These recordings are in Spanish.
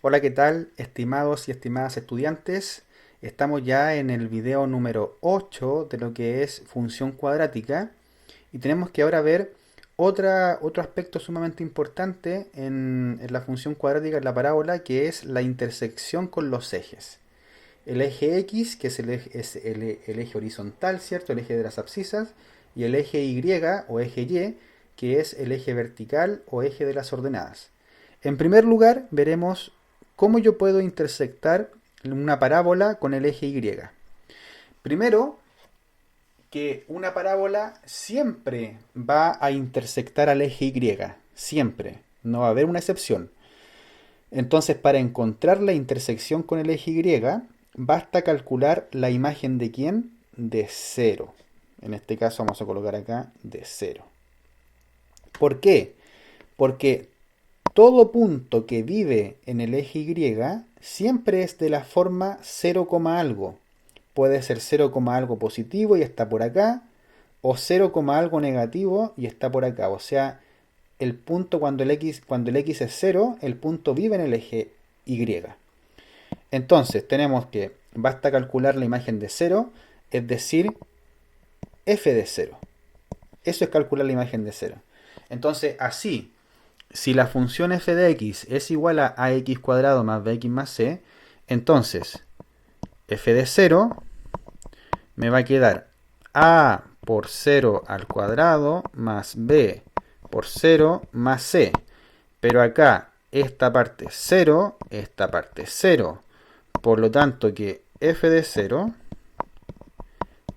Hola, ¿qué tal, estimados y estimadas estudiantes? Estamos ya en el video número 8 de lo que es función cuadrática y tenemos que ahora ver otro aspecto sumamente importante en la función cuadrática en la parábola, que es la intersección con los ejes. El eje X, que es el eje horizontal, ¿cierto? El eje de las abscisas, y el eje Y o eje Y, que es el eje vertical o eje de las ordenadas. En primer lugar, veremos cómo yo puedo intersectar una parábola con el eje Y. Primero, que una parábola siempre va a intersectar al eje Y. Siempre. No va a haber una excepción. Entonces, para encontrar la intersección con el eje Y, basta calcular la imagen de quién? De cero. En este caso vamos a colocar acá de cero. ¿Por qué? Porque todo punto que vive en el eje Y siempre es de la forma 0, algo. Puede ser 0, algo positivo y está por acá, o 0, algo negativo y está por acá. O sea, el punto cuando el X es 0, el punto vive en el eje Y. Entonces tenemos que basta calcular la imagen de 0, es decir, f de 0. Eso es calcular la imagen de 0. Entonces, así, si la función f de x es igual a ax cuadrado más bx más c, entonces f de 0 me va a quedar a por 0 al cuadrado más b por 0 más c. Pero acá esta parte 0, esta parte 0. Por lo tanto que f de 0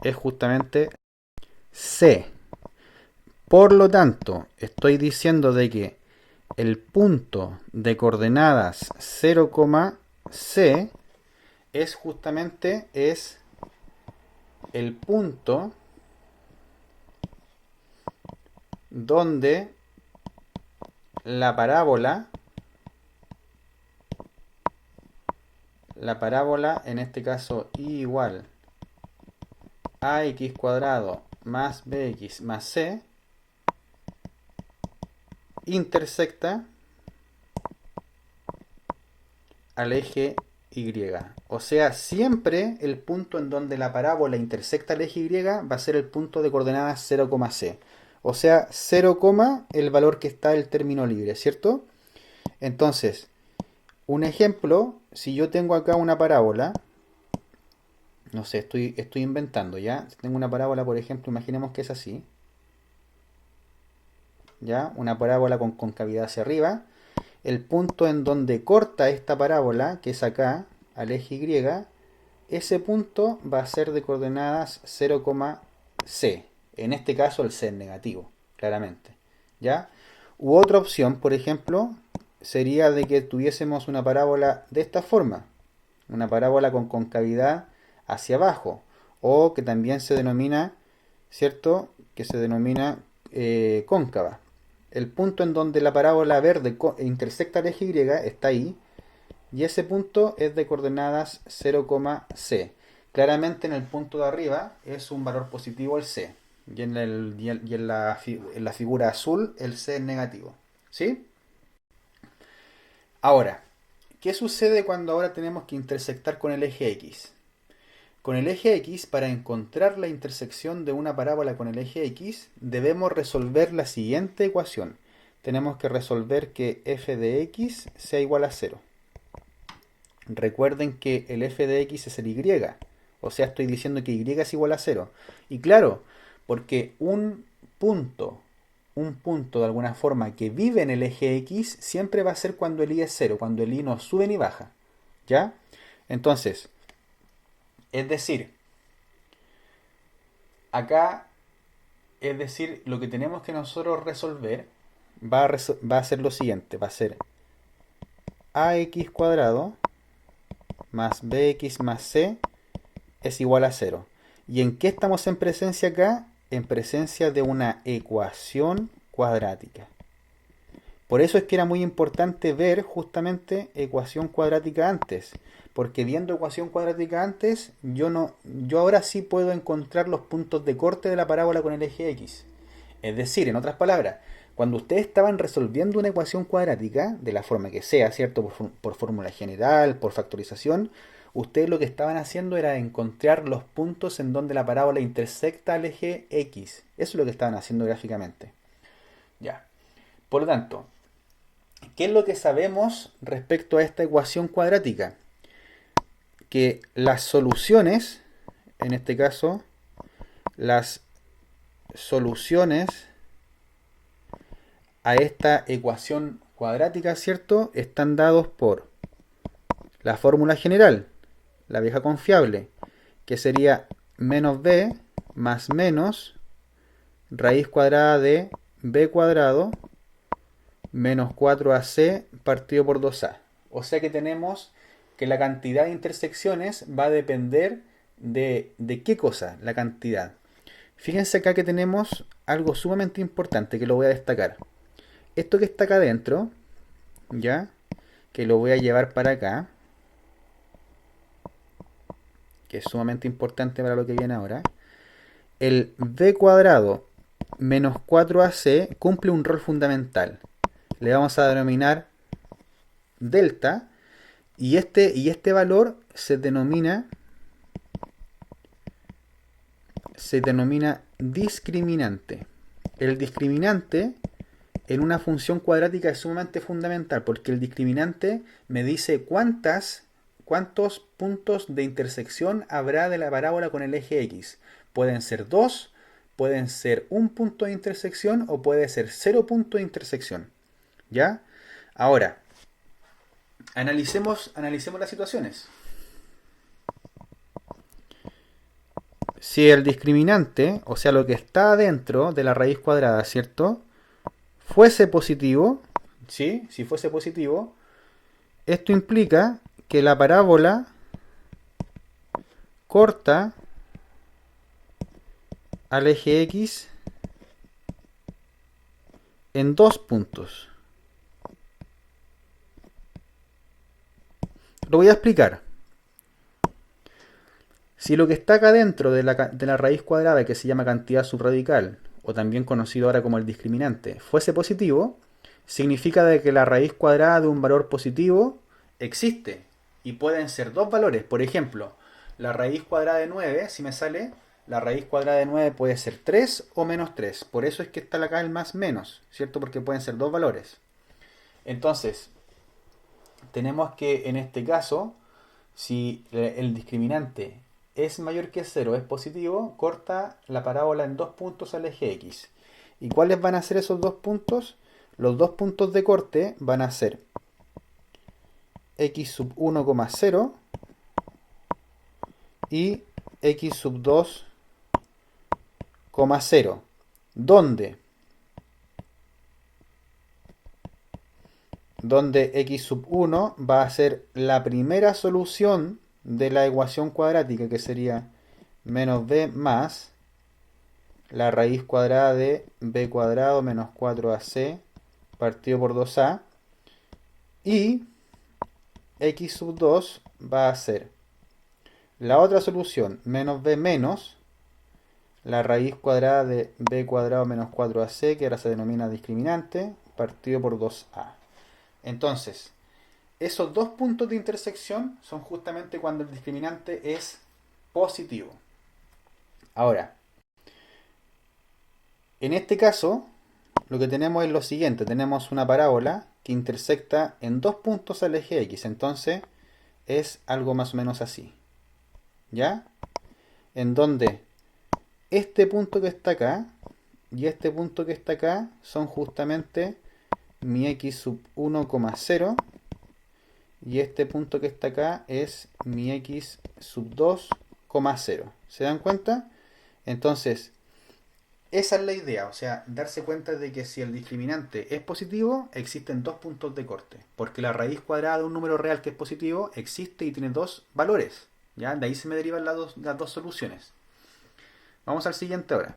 es justamente c. Por lo tanto, estoy diciendo de que el punto de coordenadas 0, c es justamente el punto donde la parábola en este caso y igual a x cuadrado más bx más c intersecta al eje Y. O sea, siempre el punto en donde la parábola intersecta al eje Y va a ser el punto de coordenadas 0, c. O sea, 0, el valor que está el término libre, ¿cierto? Entonces, un ejemplo, si yo tengo acá una parábola, no sé, estoy inventando, ¿ya? Si tengo una parábola, por ejemplo, imaginemos que es así, ¿ya? Una parábola con concavidad hacia arriba. El punto en donde corta esta parábola, que es acá, al eje Y, ese punto va a ser de coordenadas 0, c. En este caso el c es negativo, claramente. ¿Ya? U otra opción, por ejemplo, sería de que tuviésemos una parábola de esta forma. Una parábola con concavidad hacia abajo. O que también se denomina, ¿cierto? Que se denomina cóncava. El punto en donde la parábola verde intersecta el eje Y está ahí. Y ese punto es de coordenadas 0, c. Claramente en el punto de arriba es un valor positivo el c. Y en la figura azul el c es negativo. ¿Sí? Ahora, ¿qué sucede cuando ahora tenemos que intersectar con el eje X? Con el eje X, para encontrar la intersección de una parábola con el eje X, debemos resolver la siguiente ecuación. Tenemos que resolver que f de x sea igual a 0. Recuerden que el f de x es el y. O sea, estoy diciendo que y es igual a 0. Y claro, porque un punto de alguna forma que vive en el eje X siempre va a ser cuando el y es 0, cuando el y no sube ni baja. ¿Ya? Entonces, es decir, acá, es decir, lo que tenemos que nosotros resolver va a ser lo siguiente. Va a ser ax cuadrado más bx más c es igual a 0. ¿Y en qué estamos en presencia acá? En presencia de una ecuación cuadrática. Por eso es que era muy importante ver justamente ecuación cuadrática antes, porque viendo ecuación cuadrática antes, yo ahora sí puedo encontrar los puntos de corte de la parábola con el eje X. Es decir, en otras palabras, Cuando ustedes estaban resolviendo una ecuación cuadrática, de la forma que sea, ¿cierto? Por fórmula general, por factorización, ustedes lo que estaban haciendo era encontrar los puntos en donde la parábola intersecta al eje X. Eso es lo que estaban haciendo gráficamente. Ya. Por lo tanto, ¿qué es lo que sabemos respecto a esta ecuación cuadrática? Que las soluciones, en este caso, las soluciones a esta ecuación cuadrática, ¿cierto? Están dados por la fórmula general, la vieja confiable, que sería menos b más menos raíz cuadrada de b cuadrado menos 4ac partido por 2a. O sea que tenemos que la cantidad de intersecciones va a depender de qué cosa, la cantidad. Fíjense acá que tenemos algo sumamente importante que lo voy a destacar. Esto que está acá adentro, ¿ya? Que lo voy a llevar para acá, que es sumamente importante para lo que viene ahora. El b cuadrado menos 4ac cumple un rol fundamental. Le vamos a denominar delta, y este valor se denomina discriminante. El discriminante en una función cuadrática es sumamente fundamental porque el discriminante me dice cuántos puntos de intersección habrá de la parábola con el eje X. Pueden ser 2, pueden ser un punto de intersección o puede ser 0 puntos de intersección. ¿Ya? Ahora, analicemos las situaciones. Si el discriminante, o sea, lo que está dentro de la raíz cuadrada, ¿cierto? Fuese positivo, ¿sí? Si fuese positivo, esto implica que la parábola corta al eje X en 2 puntos. Lo voy a explicar. Si lo que está acá dentro de la raíz cuadrada, que se llama cantidad subradical, o también conocido ahora como el discriminante, fuese positivo, significa de que la raíz cuadrada de un valor positivo existe. Y pueden ser dos valores. Por ejemplo, la raíz cuadrada de 9, si me sale, la raíz cuadrada de 9 puede ser 3 o menos 3. Por eso es que está acá el más menos, ¿cierto? Porque pueden ser dos valores. Entonces, tenemos que en este caso, si el discriminante es mayor que 0, es positivo, corta la parábola en 2 puntos al eje X. ¿Y cuáles van a ser esos 2 puntos? Los 2 puntos de corte van a ser x sub 1,0 y x sub 2,0. ¿Dónde? Donde x sub 1 va a ser la primera solución de la ecuación cuadrática, que sería menos b más la raíz cuadrada de b cuadrado menos 4ac partido por 2a, y x sub 2 va a ser la otra solución, menos b menos la raíz cuadrada de b cuadrado menos 4ac, que ahora se denomina discriminante, partido por 2a. Entonces, esos dos puntos de intersección son justamente cuando el discriminante es positivo. Ahora, en este caso, lo que tenemos es lo siguiente. Tenemos una parábola que intersecta en dos puntos al eje X. Entonces, es algo más o menos así. ¿Ya? En donde este punto que está acá y este punto que está acá son justamente mi x sub 1,0 y este punto que está acá es mi x sub 2,0. ¿Se dan cuenta? Entonces, esa es la idea, o sea, darse cuenta de que si el discriminante es positivo, existen dos puntos de corte, porque la raíz cuadrada de un número real que es positivo existe y tiene dos valores, ¿ya? De ahí se me derivan las dos soluciones. Vamos al siguiente ahora.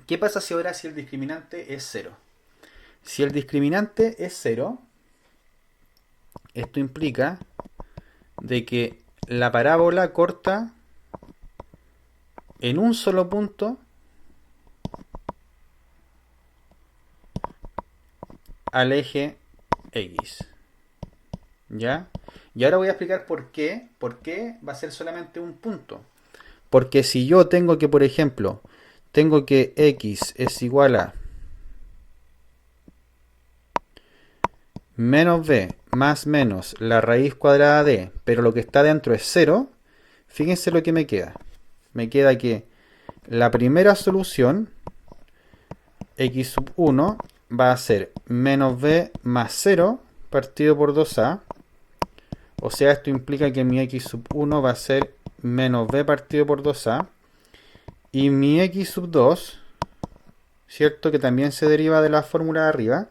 ¿Qué pasa si ahora si el discriminante es 0? Si el discriminante es 0, esto implica de que la parábola corta en un solo punto al eje X. ¿Ya? Y ahora voy a explicar por qué. ¿Por qué va a ser solamente un punto? Porque si yo tengo que, por ejemplo, tengo que X es igual a menos b más menos la raíz cuadrada de, pero lo que está dentro es 0, fíjense lo que me queda. Me queda que la primera solución, x sub 1, va a ser menos b más 0 partido por 2a. O sea, esto implica que mi x sub 1 va a ser menos b partido por 2a. Y mi x sub 2, ¿cierto? Que también se deriva de la fórmula de arriba,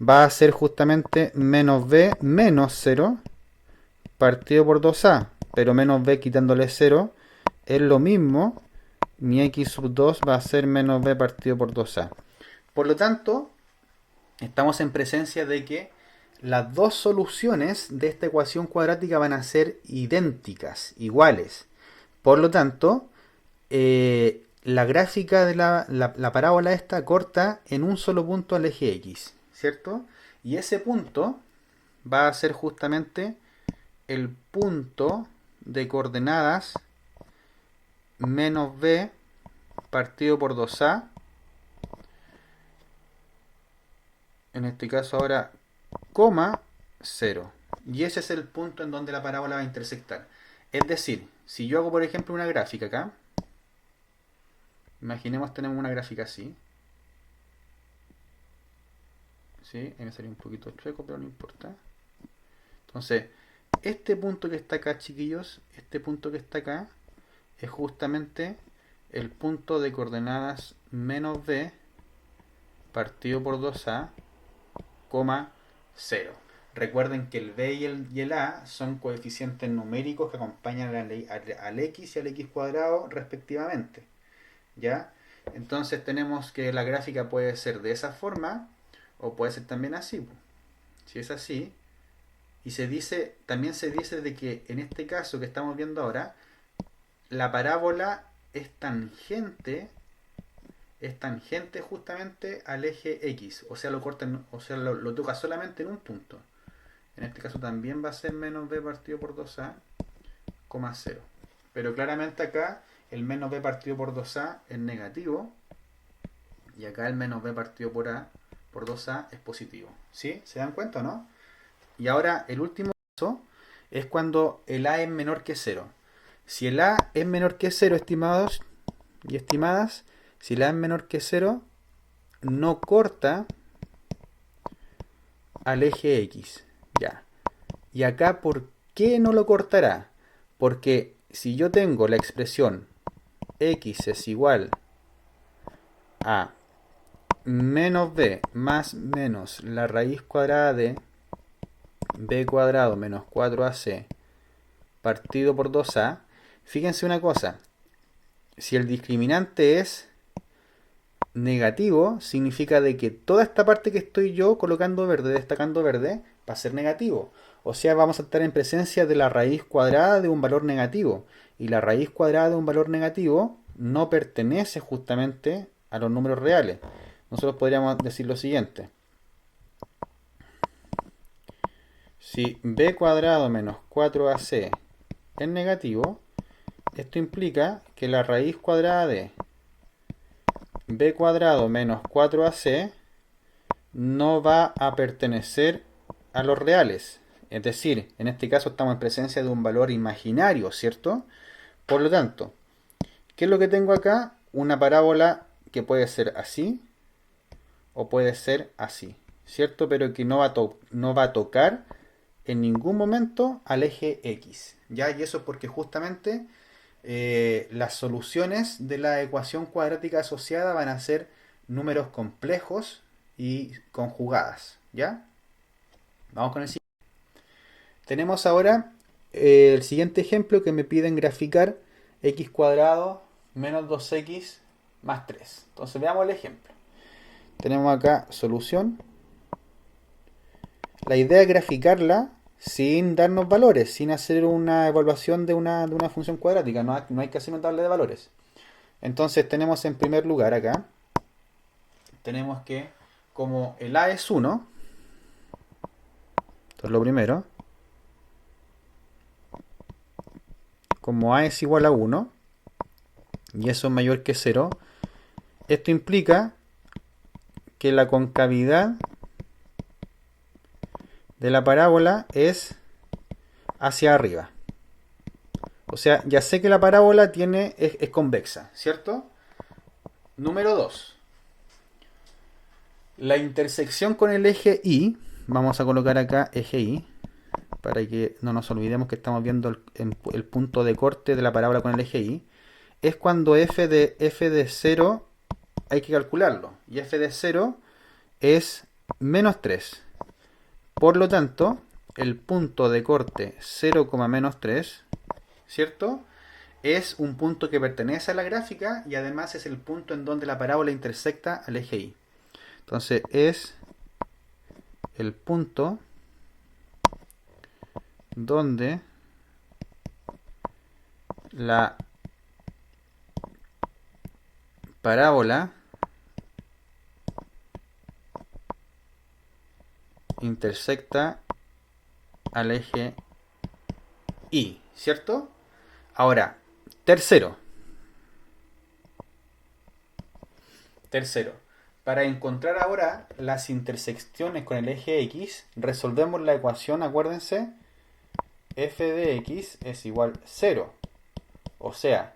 va a ser justamente menos b menos 0 partido por 2a. Pero menos b quitándole 0 es lo mismo. Mi x sub 2 va a ser menos b partido por 2a. Por lo tanto, estamos en presencia de que las dos soluciones de esta ecuación cuadrática van a ser idénticas, iguales. Por lo tanto, la gráfica de la parábola esta corta en un solo punto al eje X, ¿cierto? Y ese punto va a ser justamente el punto de coordenadas menos b partido por 2a. En este caso ahora, coma 0. Y ese es el punto en donde la parábola va a intersectar. Es decir, si yo hago por ejemplo una gráfica acá, imaginemos tenemos una gráfica así. ¿Sí? Ahí me salió un poquito chueco, pero no importa. Entonces, este punto que está acá, chiquillos, este punto que está acá, es justamente el punto de coordenadas menos b partido por 2a, coma 0. Recuerden que el b y el a son coeficientes numéricos que acompañan al x y al x cuadrado respectivamente. ¿Ya? Entonces tenemos que la gráfica puede ser de esa forma o puede ser también así. Si es así, y también se dice de que en este caso que estamos viendo ahora, la parábola es tangente justamente al eje X, o sea lo toca solamente en un punto. En este caso también va a ser menos b partido por 2a, 0. Pero claramente acá el menos b partido por 2a es negativo y acá el menos b partido por 2a es positivo. ¿Sí? ¿Se dan cuenta o no? Y ahora el último caso es cuando el a es menor que 0. Si el a es menor que 0, estimados y estimadas, si el a es menor que 0, no corta al eje X. Ya. Y acá, ¿por qué no lo cortará? Porque si yo tengo la expresión X es igual a menos b más menos la raíz cuadrada de b cuadrado menos 4ac partido por 2a, fíjense una cosa, si el discriminante es negativo, significa de que toda esta parte que estoy yo colocando verde, destacando verde, va a ser negativo. O sea, vamos a estar en presencia de la raíz cuadrada de un valor negativo. Y la raíz cuadrada de un valor negativo no pertenece justamente a los números reales. Nosotros podríamos decir lo siguiente. Si b cuadrado menos 4ac es negativo, esto implica que la raíz cuadrada de b cuadrado menos 4ac no va a pertenecer a los reales. Es decir, en este caso estamos en presencia de un valor imaginario, ¿cierto? Por lo tanto, ¿qué es lo que tengo acá? Una parábola que puede ser así o puede ser así, ¿cierto? Pero que no va a tocar en ningún momento al eje X, ¿ya? Y eso es porque justamente las soluciones de la ecuación cuadrática asociada van a ser números complejos y conjugadas, ¿ya? Vamos con el siguiente. Tenemos ahora el siguiente ejemplo que me piden graficar x cuadrado menos 2x más 3. Entonces veamos el ejemplo. Tenemos acá solución. La idea es graficarla sin darnos valores, sin hacer una evaluación de una función cuadrática. No hay que hacer una tabla de valores. Entonces tenemos en primer lugar acá, tenemos que como el a es 1, Esto es lo primero. Como a es igual a 1 y eso es mayor que 0, esto implica que la concavidad de la parábola es hacia arriba. O sea, ya sé que la parábola es convexa, ¿cierto? Número 2. La intersección con el eje Y, vamos a colocar acá eje Y, para que no nos olvidemos que estamos viendo el punto de corte de la parábola con el eje Y, es cuando f de 0 hay que calcularlo. Y f de 0 es menos 3. Por lo tanto, el punto de corte 0, menos 3, ¿cierto? Es un punto que pertenece a la gráfica y además es el punto en donde la parábola intersecta al eje Y. Entonces es el punto donde la parábola intersecta al eje Y, ¿cierto? Ahora, tercero, para encontrar ahora las intersecciones con el eje X, resolvemos la ecuación, acuérdense, f de x es igual a 0. O sea,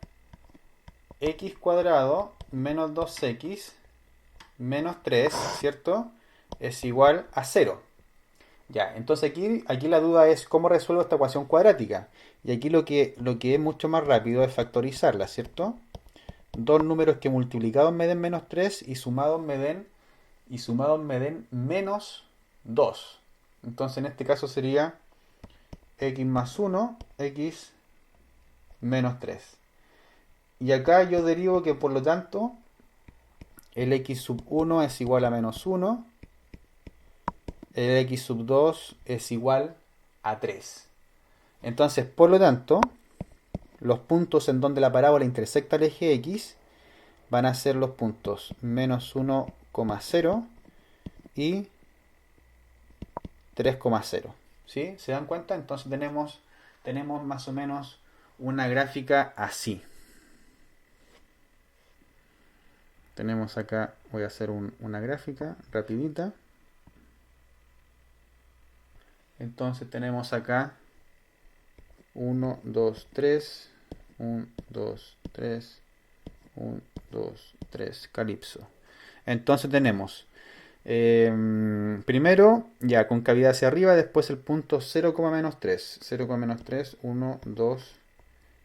x cuadrado menos 2x menos 3, ¿cierto? Es igual a 0. Ya, entonces aquí la duda es cómo resuelvo esta ecuación cuadrática. Y aquí lo que es mucho más rápido es factorizarla, ¿cierto? Dos números que multiplicados me den menos 3 y sumados me den menos 2. Entonces en este caso sería x más 1, x menos 3. Y acá yo derivo que por lo tanto el x sub 1 es igual a menos 1, el x sub 2 es igual a 3. Entonces, por lo tanto, los puntos en donde la parábola intersecta el eje X van a ser los puntos menos 1,0 y 3,0. ¿Sí? ¿Se dan cuenta? Entonces tenemos más o menos una gráfica así. Tenemos acá, voy a hacer una gráfica rapidita. Entonces tenemos acá 1, 2, 3, 1, 2, 3, 1, 2, 3, calipso. Entonces tenemos primero ya concavidad hacia arriba, después el punto 0, menos 3. 0, menos 3, 1, 2,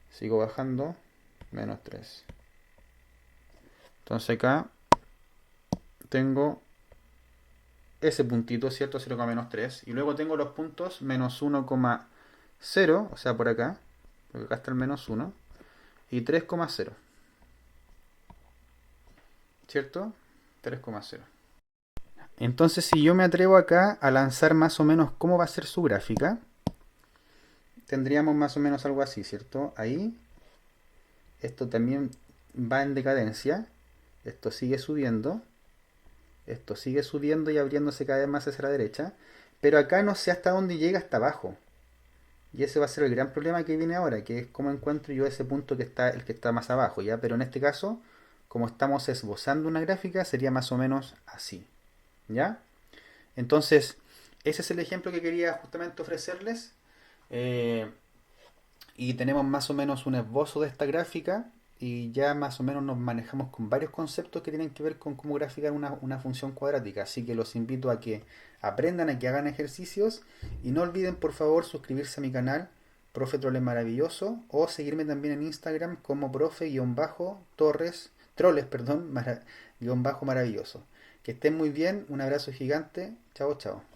sigo bajando, menos 3. Entonces acá tengo ese puntito, ¿cierto? 0, menos 3. Y luego tengo los puntos menos 1,0, o sea por acá, porque acá está el menos 1, y 3,0. ¿Cierto? 3,0. Entonces, si yo me atrevo acá a lanzar más o menos cómo va a ser su gráfica, tendríamos más o menos algo así, ¿cierto? Ahí, esto también va en decadencia, esto sigue subiendo y abriéndose cada vez más hacia la derecha, pero acá no sé hasta dónde llega hasta abajo. Y ese va a ser el gran problema que viene ahora, que es cómo encuentro yo ese punto que está, el que está más abajo, ¿ya? Pero en este caso, como estamos esbozando una gráfica, sería más o menos así, ¿ya? Entonces, ese es el ejemplo que quería justamente ofrecerles. Eh, y tenemos más o menos un esbozo de esta gráfica y ya más o menos nos manejamos con varios conceptos que tienen que ver con cómo graficar una función cuadrática. Así que los invito a que aprendan, a que hagan ejercicios y no olviden por favor suscribirse a mi canal, Profe Troles Maravilloso, o seguirme también en Instagram como profe-torres, troles, perdón, guión bajo maravilloso. Que estén muy bien, un abrazo gigante, chao chao.